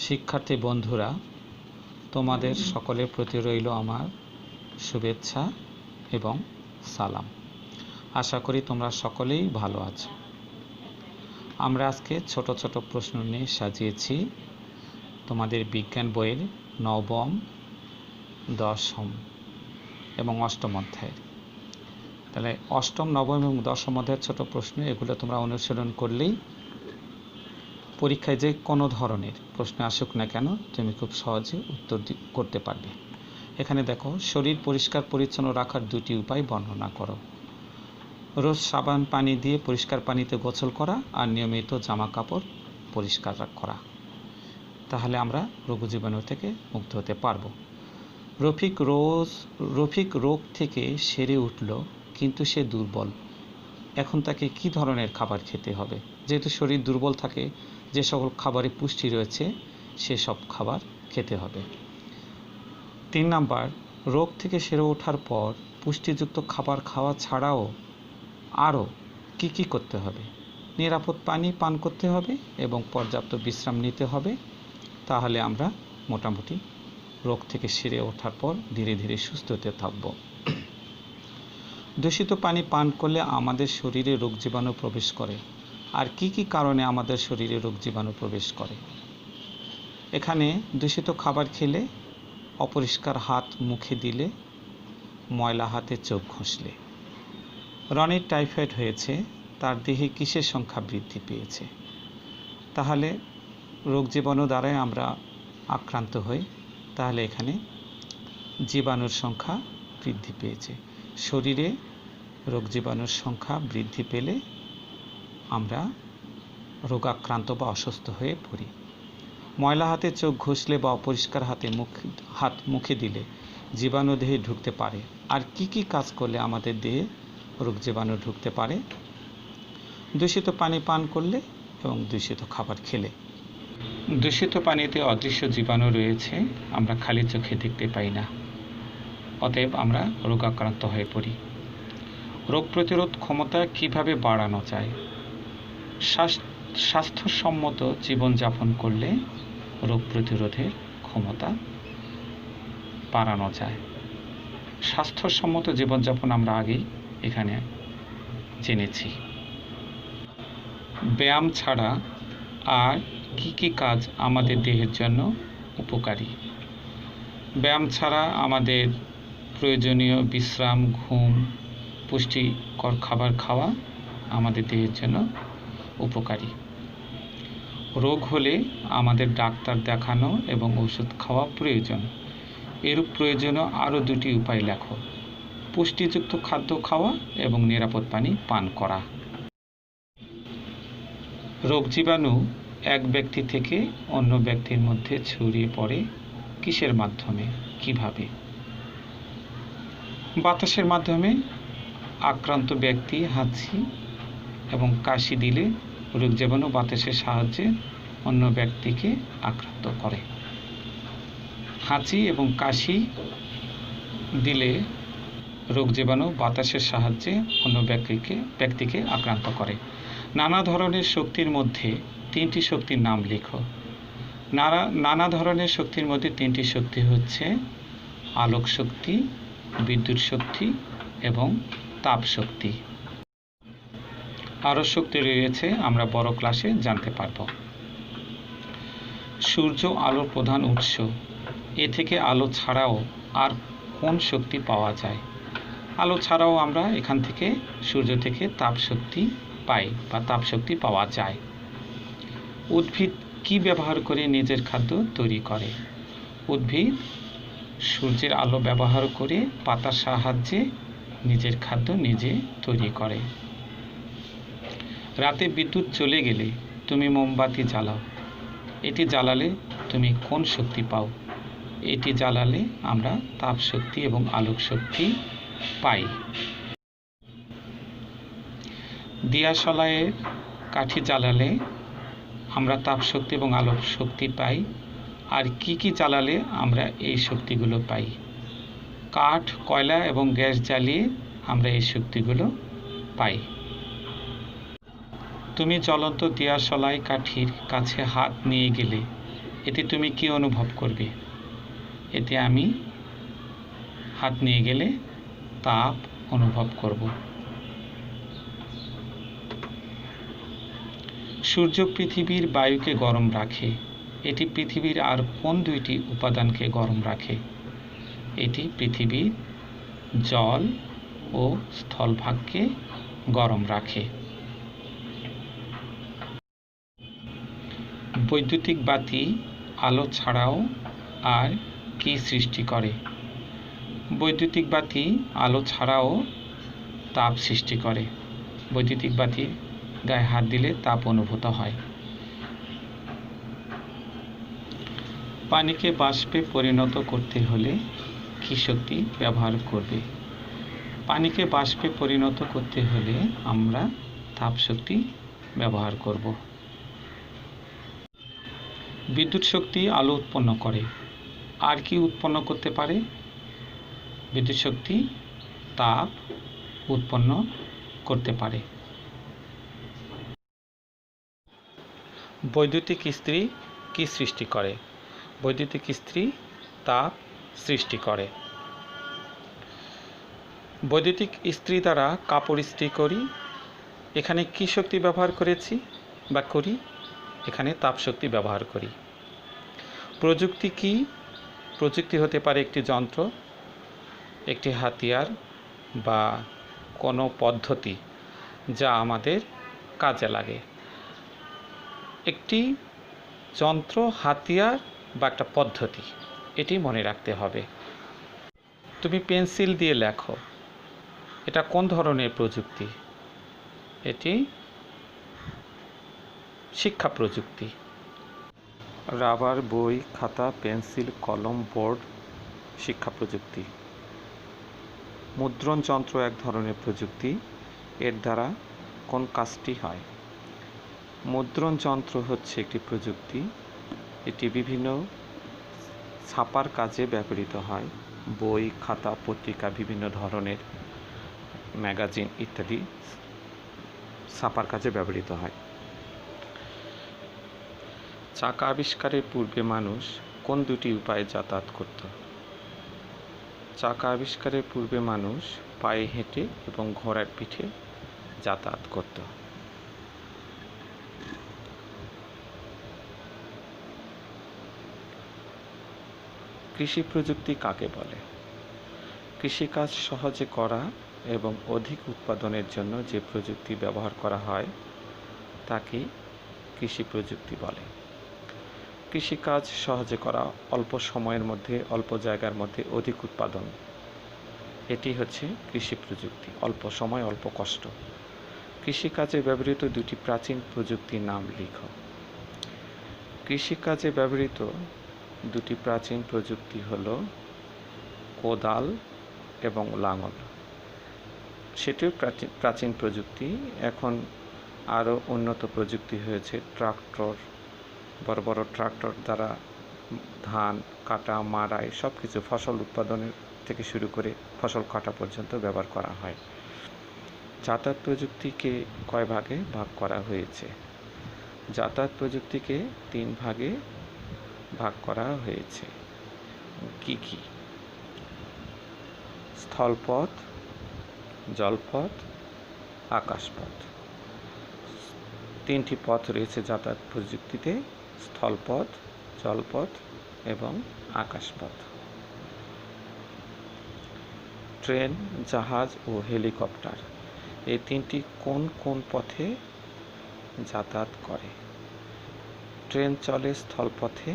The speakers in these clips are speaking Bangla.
শিক্ষার্থী বন্ধুরা, তোমাদের সকলের প্রতি রইল আমার শুভেচ্ছা এবং সালাম। আশা করি তোমরা সকলেই ভালো আছো। আমরা আজকে ছোট ছোট প্রশ্ন নিয়ে সাজিয়েছি তোমাদের বিজ্ঞান বইয়ের নবম, দশম এবং অষ্টম অধ্যায়ের। তাহলে অষ্টম, নবম এবং দশম অধ্যায়ের ছোট প্রশ্ন, এগুলো তোমরা অনুসরণ করলেই পরীক্ষায় যে কোনো ধরনের প্রশ্ন আসুক না কেন তুমি খুব সহজে উত্তর করতে পারবে। এখানে দেখো, শরীর পরিষ্কার পরিচ্ছন্ন রাখার দুটি উপায় বর্ণনা করো। রোজ সাবান পানি দিয়ে পরিষ্কার পানিতে গোসল করা আর নিয়মিত জামা কাপড় পরিষ্কার করা, তাহলে আমরা রোগ জীবাণু থেকে মুক্ত হতে পারবো। রফিক রোগ থেকে সেরে উঠল, কিন্তু সে দুর্বল। এখন তাকে কি ধরনের খাবার খেতে হবে? যেহেতু শরীর দুর্বল থাকে, যে সকল খাবারে পুষ্টি রয়েছে সেসব খাবার খেতে হবে। 3 নাম্বার, রোগ থেকে সেরে ওঠার পর পুষ্টিযুক্ত খাবার খাওয়া ছাড়াও আরও কি করতে হবে? নিরাপদ পানি পান করতে হবে এবং পর্যাপ্ত বিশ্রাম নিতে হবে। তাহলে আমরা মোটামুটি রোগ থেকে সেরে ওঠার পর ধীরে ধীরে সুস্থ হতে থাকব। দূষিত পানি পান করলে আমাদের শরীরে রোগ জীবাণু প্রবেশ করে। আর কি কারণে আমাদের শরীরে রোগ জীবাণু প্রবেশ করে? এখানে দূষিত খাবার খেলে, অপরিষ্কার হাত মুখে দিলে, ময়লা হাতে চোখ ঘষলে। রনির টাইফয়েড হয়েছে, তার দেহে কিসের সংখ্যা বৃদ্ধি পেয়েছে? তাহলে রোগ জীবাণু দ্বারাই আমরা আক্রান্ত হই, তাহলে এখানে জীবাণুর সংখ্যা বৃদ্ধি পেয়েছে। শরীরে রোগ জীবাণুর সংখ্যা বৃদ্ধি পেলে আমরা রোগাক্রান্ত বা অসুস্থ হয়ে পড়ি। ময়লা হাতে চোখ ঘষলে বা অপরিষ্কার হাত মুখে দিলে জীবাণু দেহে ঢুকতে পারে। আর কি কাজ করলে আমাদের দেহে রোগ জীবাণু ঢুকতে পারে? দূষিত পানি পান করলে এবং দূষিত খাবার খেলে। দূষিত পানিতে অদৃশ্য জীবাণু রয়েছে, আমরা খালি চোখে দেখতে পাই না, অতএব আমরা রোগাক্রান্ত হয়ে পড়ি। রোগ প্রতিরোধ ক্ষমতা কিভাবে বাড়ানো যায়? স্বাস্থ্যসম্মত জীবনযাপন করলে রোগ প্রতিরোধের ক্ষমতা বাড়ানো যায়। স্বাস্থ্যসম্মত জীবনযাপন আমরা আগেই এখানে জেনেছি। ব্যায়াম ছাড়া আর কি কাজ আমাদের দেহের জন্য উপকারী? ব্যায়াম ছাড়া আমাদের প্রয়োজনীয় বিশ্রাম, ঘুম, পুষ্টিকর খাবার খাওয়া আমাদের দেহের জন্য উপকারী। রোগ হলে আমাদের ডাক্তার দেখানো এবং ওষুধ খাওয়া প্রয়োজন। এরূপ প্রয়োজনীয় আরও 2টি উপায় লেখো। পুষ্টিযুক্ত খাদ্য খাওয়া এবং নিরাপদ পানি পান করা। রোগ জীবাণু এক ব্যক্তি থেকে অন্য ব্যক্তির মধ্যে ছড়িয়ে পড়ে কিসের মাধ্যমে, কিভাবে? বাতাসের মাধ্যমে। আক্রান্ত ব্যক্তি হাঁচি এবং কাশি দিলে রোগ জীবাণু বাতাসের সাহায্যে অন্য ব্যক্তিকে আক্রান্ত করে। হাঁচি এবং কাশি দিলে রোগ জীবাণু বাতাসের সাহায্যে অন্য ব্যক্তিকে আক্রান্ত করে। নানা ধরনের শক্তির মধ্যে 3টি শক্তির নাম লেখো। নানা ধরনের শক্তির মধ্যে 3টি শক্তি হচ্ছে আলোক শক্তি, বিদ্যুৎ শক্তি এবং তাপ শক্তি। আরও শক্তি রয়েছে, আমরা বড় ক্লাসে জানতে পারব। সূর্য আলোর প্রধান উৎস। এ থেকে আলো ছাড়াও আর কোন শক্তি পাওয়া যায়? আলো ছাড়াও আমরা এখান থেকে, সূর্য থেকে তাপ শক্তি পাই বা তাপ শক্তি পাওয়া যায়। উদ্ভিদ কি ব্যবহার করে নিজের খাদ্য তৈরি করে? উদ্ভিদ সূর্যের আলো ব্যবহার করে পাতার সাহায্যে নিজের খাদ্য নিজে তৈরি করে। রাতে বিদ্যুৎ চলে গেলে তুমি মোমবাতি জ্বালাও। এটি জ্বালালে তুমি কোন শক্তি পাও? এটি জ্বালালে আমরা তাপ শক্তি এবং আলোক শক্তি পাই। দিয়াশলাইয়ের কাঠি জ্বালালে আমরা তাপ শক্তি এবং আলোক শক্তি পাই। আর কি জ্বালালে আমরা এই শক্তিগুলো পাই? কাঠ, কয়লা এবং গ্যাস জ্বালিয়ে আমরা এই শক্তিগুলো পাই। তুমি জ্বলন্ত দিয়াশলাই কাঠির কাছে হাত নিয়ে গেলে এতে তুমি কি অনুভব করবে? এতে আমি হাত নিয়ে গেলে তাপ অনুভব করব। সূর্য পৃথিবীর বায়ুকে গরম রাখে। এটি পৃথিবীর আর কোন দুইটি উপাদানকে গরম রাখে? এটি পৃথিবীর জল ও স্থলভাগকে গরম রাখে। বৈদ্যুতিক বাতি আলো ছাড়াও আর কি সৃষ্টি করে? বৈদ্যুতিক বাতি আলো ছাড়াও তাপ সৃষ্টি করে। বৈদ্যুতিক বাতির গায়ে হাত দিলে তাপ অনুভূত হয়। পানিকে বাষ্পে পরিণত করতে হলে কি শক্তি ব্যবহার করবে? পানিকে বাষ্পে পরিণত করতে হলে আমরা তাপ শক্তি ব্যবহার করব। বিদ্যুৎ শক্তি আলো উৎপন্ন করে। আর কি উৎপন্ন করতে পারে? বিদ্যুৎ শক্তি তাপ উৎপন্ন করতে পারে। বৈদ্যুতিক ইস্ত্রি কি সৃষ্টি করে? বৈদ্যুতিক ইস্ত্রি তাপ সৃষ্টি করে। বৈদ্যুতিক ইস্ত্রি দ্বারা কাপড় ইস্ত্রি করি। এখানে কি শক্তি ব্যবহার করেছি বা করি? এখানে তাপ শক্তি ব্যবহার করি। প্রযুক্তি কি? প্রযুক্তি হতে পারে একটি যন্ত্র, একটি হাতিয়ার বা কোনো পদ্ধতি যা আমাদের কাজে লাগে। একটি যন্ত্র, হাতিয়ার বা একটা পদ্ধতি, এটি মনে রাখতে হবে। তুমি পেন্সিল দিয়ে লেখো, এটা কোন ধরনের প্রযুক্তি? এটি শিক্ষা প্রযুক্তি। রাবার, বই, খাতা, পেন্সিল, কলম, বোর্ড শিক্ষা প্রযুক্তি। মুদ্রণ যন্ত্র এক ধরনের প্রযুক্তি। এর দ্বারা কোন কাজটি হয়? মুদ্রণ যন্ত্র হচ্ছে একটি প্রযুক্তি। এটি বিভিন্ন ছাপার কাজে ব্যবহৃত হয়। বই, খাতা, পত্রিকা, বিভিন্ন ধরনের ম্যাগাজিন ইত্যাদি ছাপার কাজে ব্যবহৃত হয়। চাকা আবিষ্কারের পূর্বে মানুষ কোন দুটি উপায়ে যাতায়াত করত? চাকা আবিষ্কারের পূর্বে মানুষ পায়ে হেঁটে এবং ঘোড়ার পিঠে যাতায়াত করত। কৃষি প্রযুক্তি কাকে বলে? কৃষিকাজ সহজে করা এবং অধিক উৎপাদনের জন্য যে প্রযুক্তি ব্যবহার করা হয় তাকে কৃষি প্রযুক্তি বলে। কৃষিকাজ সহজে করা, অল্প সময়ের মধ্যে, অল্প জায়গার মধ্যে অধিক উৎপাদন, এটি হচ্ছে কৃষি প্রযুক্তি। অল্প সময়, অল্প কষ্ট। কৃষিকাজে ব্যবহৃত দুটি প্রাচীন প্রযুক্তির নাম লিখো। কৃষিকাজে ব্যবহৃত দুটি প্রাচীন প্রযুক্তি হল কোদাল এবং লাঙল। সেটিও প্রাচীন প্রযুক্তি। এখন আরও উন্নত প্রযুক্তি হয়েছে ট্রাক্টর। বড় বড় ট্রাক্টর দ্বারা ধান কাটা, মাড়াই সব কিছু, ফসল উৎপাদনের থেকে শুরু করে ফসল কাটা পর্যন্ত ব্যবহার করা হয়। যাতায়াত প্রযুক্তিকে কয় ভাগে ভাগ করা হয়েছে? যাতায়াত প্রযুক্তিকে 3 ভাগে ভাগ করা হয়েছে। কি কি? স্থলপথ, জলপথ, আকাশপথ। 3টি পথ রয়েছে যাতায়াত প্রযুক্তিতে: স্থলপথ, জলপথ এবং আকাশপথ। ট্রেন, জাহাজ ও হেলিকপ্টার এই 3টি কোন কোন পথে যাতায়াত করে? ট্রেন চলে স্থলপথে,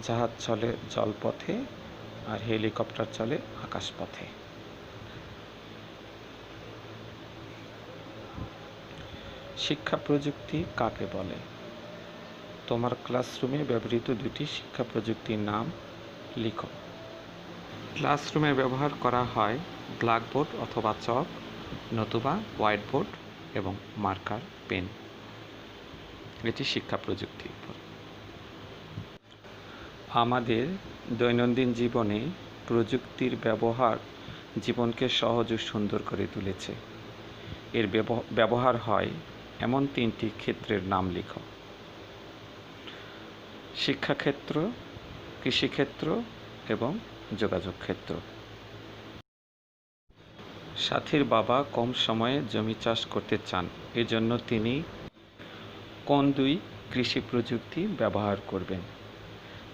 জাহাজ চলে জলপথে আর হেলিকপ্টার চলে আকাশপথে। শিক্ষা প্রযুক্তি কাকে বলে? তোমার ক্লাসরুমে ব্যবহৃত দুটি শিক্ষা প্রযুক্তির নাম লিখো। ক্লাসরুমে ব্যবহার করা হয় ব্ল্যাকবোর্ড অথবা চক, নতুবা হোয়াইট বোর্ড এবং মার্কার পেন। এটি শিক্ষা প্রযুক্তি। আমাদের দৈনন্দিন জীবনে প্রযুক্তির ব্যবহার জীবনকে সহজ ও সুন্দর করে তুলেছে। এর ব্যবহার হয় এমন 3টি ক্ষেত্রের নাম লিখো। শিক্ষাক্ষেত্র, কৃষিক্ষেত্র এবং যোগাযোগ ক্ষেত্র। সাথীর বাবা কম সময়ে জমি চাষ করতে চান, এজন্য তিনি কোন দুই কৃষি প্রযুক্তি ব্যবহার করবেন?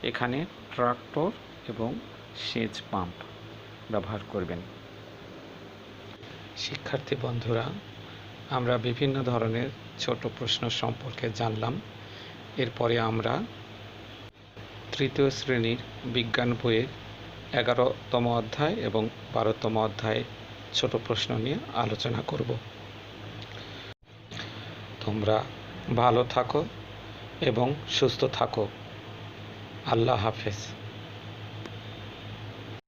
এখানে ট্রাক্টর এবং সেচ পাম্প ব্যবহার করবেন। শিক্ষার্থী বন্ধুরা, আমরা বিভিন্ন ধরনের ছোট প্রশ্ন সম্পর্কে জানলাম। এরপরে আমরা তৃতীয় শ্রেণীর বিজ্ঞান বইয়ের 11তম অধ্যায় এবং 12তম অধ্যায়ে ছোট প্রশ্ন নিয়ে আলোচনা করব। তোমরা ভালো থাকো এবং সুস্থ থাকো। আল্লাহ হাফেজ।